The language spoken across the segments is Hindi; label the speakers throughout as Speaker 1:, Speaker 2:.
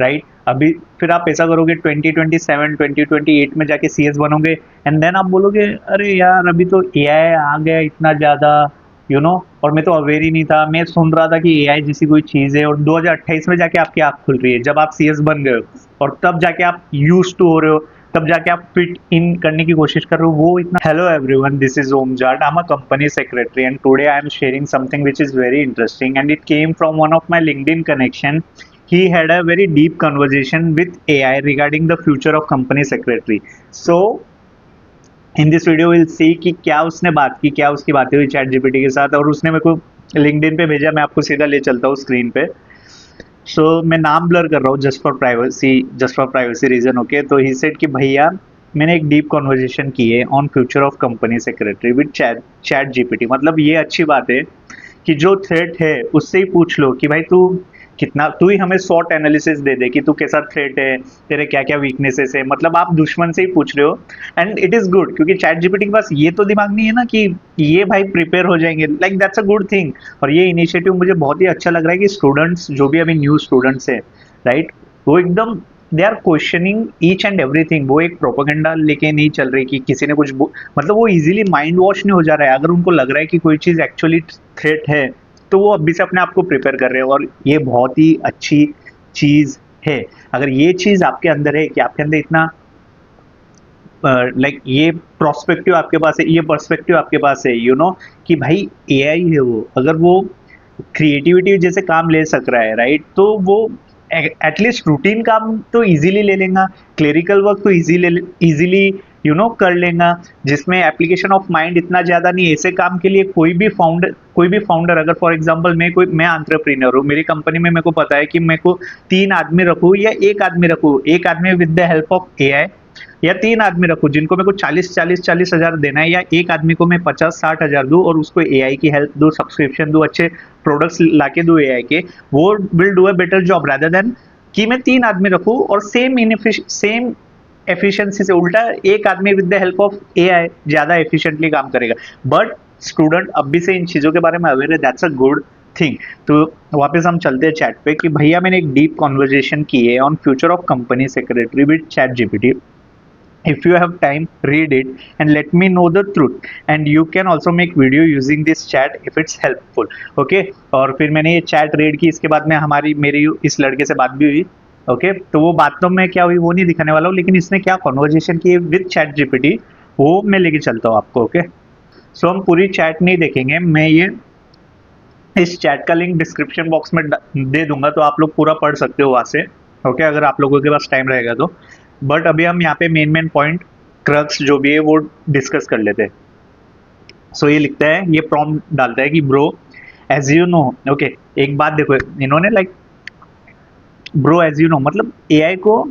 Speaker 1: राइट। अभी फिर आप ऐसा करोगे 2027 2028 में जाके सीएस बनोगे, एंड देन आप बोलोगे अरे यार अभी तो एआई आ गया इतना ज़्यादा, और मैं तो अवेयर ही नहीं था, मैं सुन रहा था कि एआई जैसी कोई चीज़ है, और 2028 में जाके आपकी आँख खुल रही है जब आप सीएस बन गए हो, और तब जाके आप यूज्ड टू हो रहे हो, तब जाके आप फिट इन करने की कोशिश कर रहे हो, वो इतना। Hello everyone, this is Om Jat, I am a company secretary and today I am sharing something which is very interesting and it came from one of my LinkedIn connection. He had a very deep conversation with AI regarding the future of company secretary. So in this video will see कि क्या उसने बात की, क्या उसकी बातें हुई चैट जीपीटी के साथ, और उसने मेरे को लिंक्डइन पे भेजा, मैं आपको सीधा ले चलता हूँ स्क्रीन पे. मैं नाम ब्लर कर रहा हूँ just for privacy reason. Okay, तो ही सेड कि भैया मैंने एक डीप कॉन्वर्जेशन की है on future of company secretary with chat GPT. मतलब ये अच्छी बात है कि जो थ्रेट है उससे ही पूछ लो कि भाई तू ही हमें शॉर्ट एनालिसिस दे दे कि तू कैसा थ्रेट है, तेरे क्या क्या वीकनेसेस है. मतलब आप दुश्मन से ही पूछ रहे हो, एंड इट इज गुड क्योंकि चैट जीपीटी के पास ये तो दिमाग नहीं है ना कि ये भाई प्रिपेयर हो जाएंगे. Like that's a good thing. और ये इनिशिएटिव मुझे बहुत ही अच्छा लग रहा है कि स्टूडेंट्स जो भी अभी न्यू स्टूडेंट्स है, राइट, वो एकदम they are questioning each and everything. वो एक प्रोपेगेंडा लेके नहीं चल रही कि किसी ने कुछ मतलब वो इजीली माइंड वॉश नहीं हो जा रहा है. अगर उनको लग रहा है कि कोई चीज़ एक्चुअली थ्रेट है तो वो अभी से अपने आप को प्रिपेयर कर रहे हैं, और ये बहुत ही अच्छी चीज़ है. अगर ये चीज़ आपके अंदर है कि आपके अंदर इतना लाइक ये प्रोस्पेक्टिव आपके पास है, ये पर्सपेक्टिव आपके पास है, कि भाई एआई है वो, अगर वो क्रिएटिविटी जैसे काम ले सक रहा है, राइट, तो वो एटलीस्ट रूटीन काम तो इजीली ले लेगा, क्लेरिकल वर्क तो इजीली कर लेगा, जिसमें एप्लीकेशन ऑफ माइंड इतना ज़्यादा नहीं है. ऐसे काम के लिए कोई भी फाउंडर अगर फॉर एग्जांपल मैं एंटरप्रेन्योर हूँ, मेरी कंपनी में मेरे को पता है कि मेरे को 3 आदमी रखूँ या एक आदमी with the help of AI, या 3 आदमी रखूँ जिनको मेरे को 40 हजार देना है, या एक आदमी को मैं 50-60 हजार दूँ और उसको एआई की हेल्प दूँ, सब्सक्रिप्शन दूँ, अच्छे प्रोडक्ट्स लाके दूँ एआई के, वो will do a better job rather than कि मैं 3 आदमी रखूँ और सेम एफिशिएंसी से. उल्टा एक आदमी with the help of AI ज़्यादा एफिशिएंटली काम करेगा. बट स्टूडेंट अब भी से इन चीज़ों के बारे में अवेयर है, दैट्स अ गुड थिंग. तो वापस हम चलते हैं चैट पे कि भैया मैंने एक डीप कॉन्वर्जेशन की है on future of company secretary with chat GPT. If you have time, read it and let me know the truth, and you can also make video using this chat if it's helpful. Okay, और फिर मैंने ये चैट रीड की, इसके बाद में मेरी इस लड़के से बात भी हुई. ओके, तो वो बात तो मैं क्या हुई वो नहीं दिखाने वाला हूँ, लेकिन इसने क्या कॉन्वर्जेशन की विद चैट जीपीटी वो मैं लेके चलता हूँ आपको. ओके, हम पूरी चैट नहीं देखेंगे, मैं ये इस चैट का लिंक डिस्क्रिप्शन बॉक्स में दे दूंगा, तो आप लोग पूरा पढ़ सकते हो वहाँ से. ओके, अगर आप लोगों के पास टाइम रहेगा तो. बट अभी हम यहाँ पे मेन पॉइंट क्रक्स जो भी है वो डिस्कस कर लेते हैं. ये लिखता है, ये प्रॉम्प्ट डालता है कि bro as you know. Okay, एक बात देखो, इन्होंने like bro as you know मतलब एआई को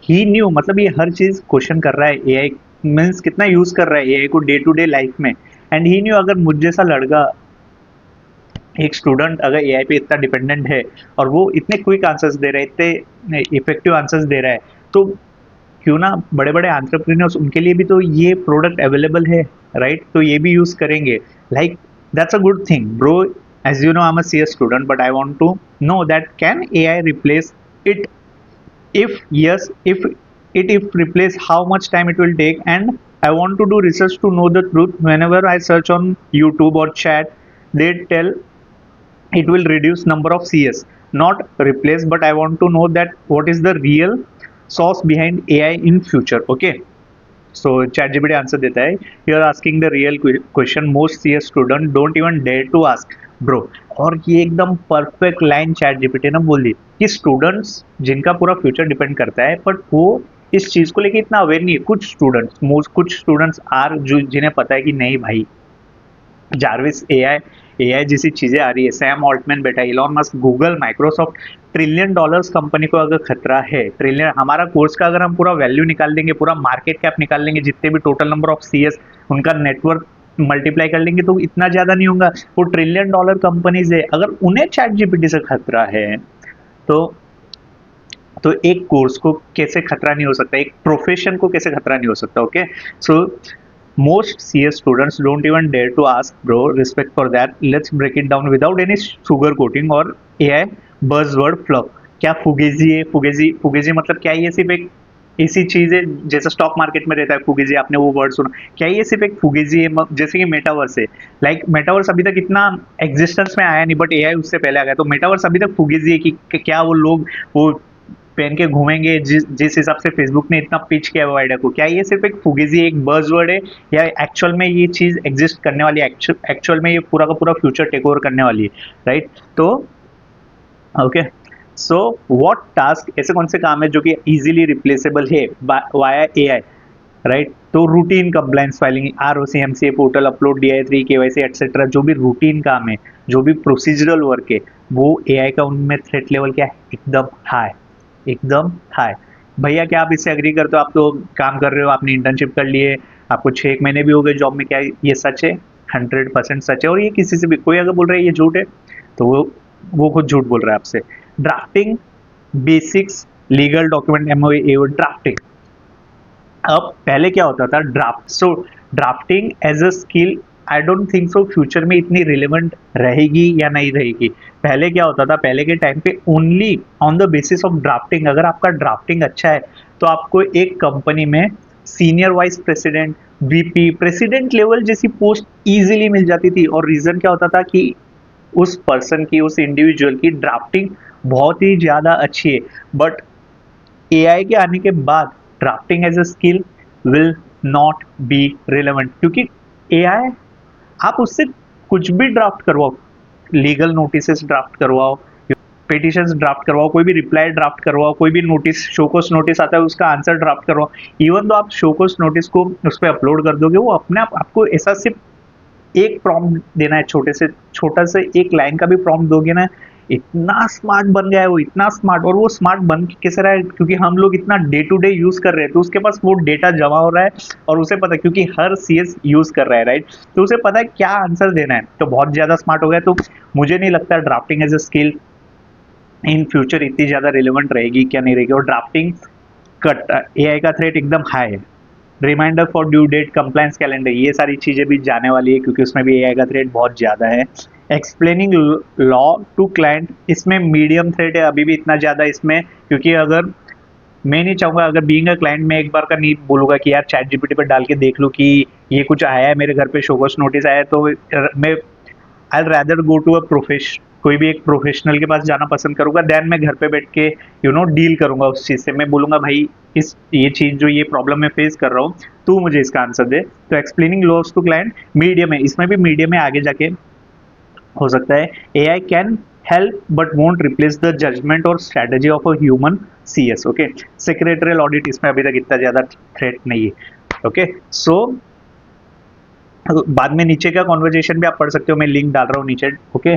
Speaker 1: ही न्यू, मतलब ये हर चीज क्वेश्चन कर रहा है. एआई मीन्स कितना यूज कर रहा है एआई को डे टू डे लाइफ में, एंड ही न्यू. अगर मुझ जैसा लड़का, एक स्टूडेंट अगर एआई पे इतना डिपेंडेंट है और वो इतने क्विक आंसर्स दे रहा है, इतने इफेक्टिव आंसर्स दे रहा है, तो क्यों ना बड़े बड़े एंटरप्रेन्योर्स, उनके लिए भी तो ये प्रोडक्ट अवेलेबल है, राइट, तो ये भी यूज करेंगे. Like that's a good thing bro. As you know I am a CS student but I want to know that can AI replace it. if yes, if replace, how much time it will take, and I want to do research to know the truth. Whenever I search on YouTube or chat, they tell it will reduce number of CS, not replace, but I want to know that what is the real source behind AI in future. Okay, so ChatGPT answer देता है, you are asking the real question most CS student don't even dare to ask bro. और ये एकदम परफेक्ट लाइन ChatGPT ने बोल दी कि स्टूडेंट्स जिनका पूरा फ्यूचर डिपेंड करता है, बट वो इस चीज़ को लेके इतना अवेयर नहीं है. कुछ स्टूडेंट्स आर जो जिन्हें पता है कि नहीं भाई, जार्विस एआई जैसी चीजें आ रही है, सैम ऑल्टमैन बैठा, Elon Musk, Google, Microsoft, trillion dollars company को अगर खतरा है, ट्रिलियन, हमारा कोर्स का अगर हम पूरा वैल्यू निकाल देंगे, पूरा मार्केट कैप निकाल लेंगे, जितने भी टोटल नंबर ऑफ सीएस, उनका नेटवर्क मल्टीप्लाई कर लेंगे तो इतना ज्यादा नहीं होगा. वो ट्रिलियन डॉलर कंपनीज है, अगर उन्हें चैट जीपीटी से खतरा है तो एक कोर्स को कैसे खतरा नहीं हो सकता, एक प्रोफेशन को कैसे खतरा नहीं हो सकता. Okay, so most CS students don't even dare to ask bro, respect for that. Let's break it down without any sugar coating or AI buzzword fluff. क्या फुगेजी है? फुगेजी फुगेजी मतलब क्या है? ये सिर्फ एक ऐसी चीज है जैसे स्टॉक मार्केट में रहता है फुगेजी, आपने वो वर्ड सुना? क्या ये सिर्फ एक फुगेजी है? जैसे कि मेटावर्स है, लाइक मेटावर्स अभी तक इतना एग्जिस्टेंस में आया नहीं, बट एआई उससे पहले आ गया, तो मेटावर्स अभी तक फुगेजी है कि क्या वो लोग वो पहन के घूमेंगे जिस जिस हिसाब से फेसबुक ने इतना पिच किया हुआ आइडिया को? क्या ये सिर्फ एक फुगेजी, एक बज़वर्ड है, या एक्चुअल में ये चीज एग्जिस्ट करने वाली है? एक्चुअल में ये पूरा का पूरा फ्यूचर टेक ओवर करने वाली है, राइट? तो ओके, सो व्हाट टास्क, ऐसे कौन से काम है जो कि इजीली रिप्लेसेबल है वाया एआई, राइट? तो routine compliance filing, ROC MC portal upload, DIR 3 KYC et cetera, जो भी रूटीन काम है, जो भी प्रोसीजरल वर्क है, वो एआई का उनमें थ्रेट लेवल क्या है? एकदम हाई, एकदम हाई। भैया क्या आप इससे एग्री करते हो? आप तो काम कर रहे हो, आपने इंटर्नशिप कर ली है, आपको 6 महीने भी हो गए जॉब में, क्या ये सच है? 100% सच है। और ये किसी से भी कोई अगर बोल रहा है ये झूठ है, तो वो खुद झूठ बोल रहा है आपसे। Drafting basics, legal document, MOA, drafting. अब पहले क्या होता था? Draft, so drafting as a skill, I don't think so future में इतनी रिलेवेंट रहेगी या नहीं रहेगी। पहले क्या होता था? पहले के टाइम पे only on the basis of drafting, अगर आपका ड्राफ्टिंग अच्छा है तो आपको एक कंपनी में senior vice president, VP, president level जैसी पोस्ट इजीली मिल जाती थी। और रीजन क्या होता था? कि उस पर्सन की, उस इंडिविजुअल की ड्राफ्टिंग बहुत ही ज्यादा अच्छी है। बट एआई के आने के बाद drafting as a skill will not be relevant, क्योंकि एआई, आप उससे कुछ भी ड्राफ्ट करवाओ, लीगल नोटिस ड्राफ्ट करवाओ, पिटिशंस ड्राफ्ट करवाओ, कोई भी रिप्लाई ड्राफ्ट करवाओ, कोई भी नोटिस, शोकोस नोटिस आता है उसका आंसर ड्राफ्ट करवाओ, इवन तो आप शोकोस नोटिस को उस पर अपलोड कर दोगे, वो अपने आप आपको ऐसा सिर्फ एक प्रॉम्प्ट देना है, छोटा से एक लाइन का भी प्रॉम्प्ट दोगे ना, इतना स्मार्ट बन गया है वो, इतना स्मार्ट। और वो स्मार्ट बन कैसे रहा है? क्योंकि हम लोग इतना डे टू डे यूज कर रहे हैं, तो उसके पास वो डेटा जमा हो रहा है, और उसे पता है, क्योंकि हर सीएस यूज कर रहा है, राइट? तो उसे पता है क्या आंसर देना है, तो बहुत ज्यादा स्मार्ट हो गया। तो मुझे नहीं लगता drafting as a skill in future इतनी ज्यादा रिलेवेंट रहेगी, क्या नहीं रहेगी। और ड्राफ्टिंग कट, एआई का थ्रेट एकदम हाई है। Reminder for due date, compliance calendar, ये सारी चीजें भी जाने वाली है, क्योंकि उसमें भी एआई का थ्रेट बहुत ज्यादा है। एक्सप्लेनिंग लॉ टू क्लाइंट, इसमें मीडियम थ्रेट है अभी भी इतना ज्यादा इसमें, क्योंकि अगर मैं नहीं चाहूंगा, अगर बीइंग अ क्लाइंट मैं एक बार का नहीं बोलूंगा कि यार चैट जीपीटी पर डाल के देख लूं कि ये कुछ आया है मेरे घर पे, शोकस नोटिस आया है, तो मैं आई रैदर गो टू अ प्रोफेश कोई भी एक प्रोफेशनल के पास जाना पसंद करूंगा, देन मैं घर पे बैठ के डील करूंगा उस चीज से। मैं बोलूंगा भाई इस ये चीज जो ये प्रॉब्लम मैं फेस कर रहा हूँ, तू मुझे इसका आंसर दे। तो explaining loss to client medium है, इसमें भी मीडियम में आगे जाके हो सकता है। AI can help but won't replace the judgement और strategy of a human CS. Okay, secretarial audit, इसमें अभी तक इतना ज्यादा थ्रेट नहीं है। ओके, सो बाद में नीचे का कॉन्वर्जेशन भी आप पढ़ सकते हो, मैं लिंक डाल रहा हूँ नीचे। ओके,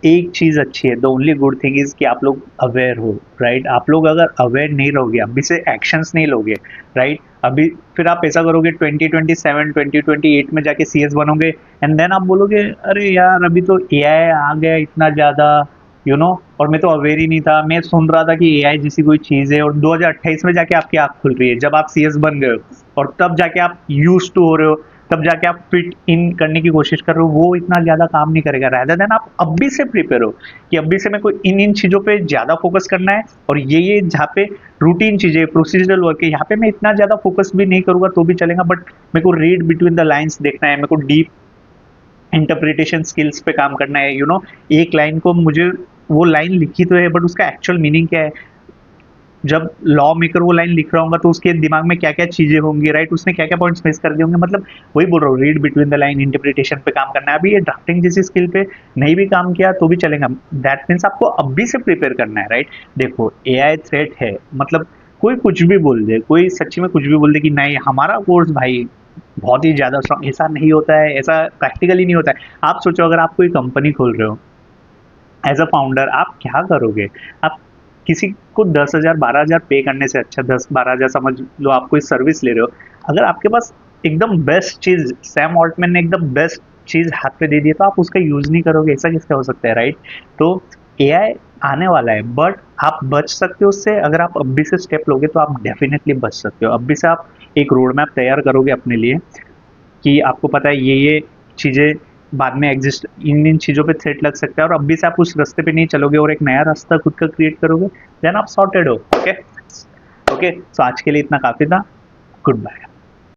Speaker 1: एक चीज अच्छी है, the only good thing is कि आप लोग अवेयर हो, राइट? आप लोग अगर अवेयर नहीं रहोगे, अभी से एक्शंस नहीं लोगे, राइट? अभी फिर आप ऐसा करोगे 2027 2028 में जाके सीएस बनोगे, एंड देन आप बोलोगे अरे यार अभी तो एआई आ गया इतना ज्यादा, और मैं तो अवेयर ही नहीं था, मैं सुन रहा था कि एआई जैसी कोई चीज है, और 2028 में जाके आपकी आंख खुल रही है जब आप सीएस बन गए हो, और तब जाके आप यूज टू हो रहे हो, तब जाके आप फिट इन करने की कोशिश कर रहे हो, वो इतना ज्यादा काम नहीं करेगा। रादर देन आप अभी से प्रिपेयर हो कि अभी से मेरे को इन इन चीजों पे ज्यादा फोकस करना है, और ये जहाँ पे रूटीन चीजें, प्रोसीजरल वर्क है, यहाँ पे मैं इतना ज्यादा फोकस भी नहीं करूंगा तो भी चलेगा, बट मेरे को रीड बिटवीन द लाइन्स देखना है, मेरे को डीप इंटरप्रिटेशन स्किल्स पे काम करना है। एक लाइन को मुझे, वो लाइन लिखी तो है बट उसका एक्चुअल मीनिंग क्या है? जब लॉ मेकर वो लाइन लिख रहा होगा तो उसके दिमाग में क्या क्या चीजें होंगी, राइट? उसने क्या क्या पॉइंट्स मिस कर दिए होंगे, मतलब वही बोल रहा हूँ, read between the line, interpretation पे काम करना है। अभी ये ड्राफ्टिंग जैसी स्किल पे नहीं भी काम किया तो भी चलेगा, दैट मीन्स आपको अभी से प्रिपेयर करना है, राइट? देखो एआई थ्रेट है, मतलब कोई कुछ भी बोल दे, कोई सच्ची में कुछ भी बोल दे कि नहीं हमारा कोर्स भाई बहुत ही ज्यादा स्ट्रॉन्ग, ऐसा नहीं होता है, ऐसा प्रैक्टिकली नहीं होता है। आप सोचो अगर आप कोई कंपनी खोल रहे हो एज अ फाउंडर, आप क्या करोगे? आप किसी को 10,000 12,000 पे करने से अच्छा, 10-12,000 समझ लो आप कोई सर्विस ले रहे हो, अगर आपके पास एकदम बेस्ट चीज, सैम ऑल्टमैन ने एकदम बेस्ट चीज हाथ पे दे दी है, तो आप उसका यूज नहीं करोगे? ऐसा किसका हो सकता है, राइट? तो एआई आने वाला है, बट आप बच सकते हो उससे, अगर आप अभी से स्टेप लोगे तो आप डेफिनेटली बच सकते हो। अभी से आप एक रोड मैप तैयार करोगे अपने लिए, कि आपको पता है ये चीज़ें बाद में एग्जिस्ट इन इन चीज़ों पे थ्रेट लग सकता है, और अभी से आप उस रास्ते पे नहीं चलोगे और एक नया रास्ता खुद का क्रिएट करोगे, देन आप सॉर्टेड हो। ओके ओके, सो आज के लिए इतना काफ़ी था। Good bye.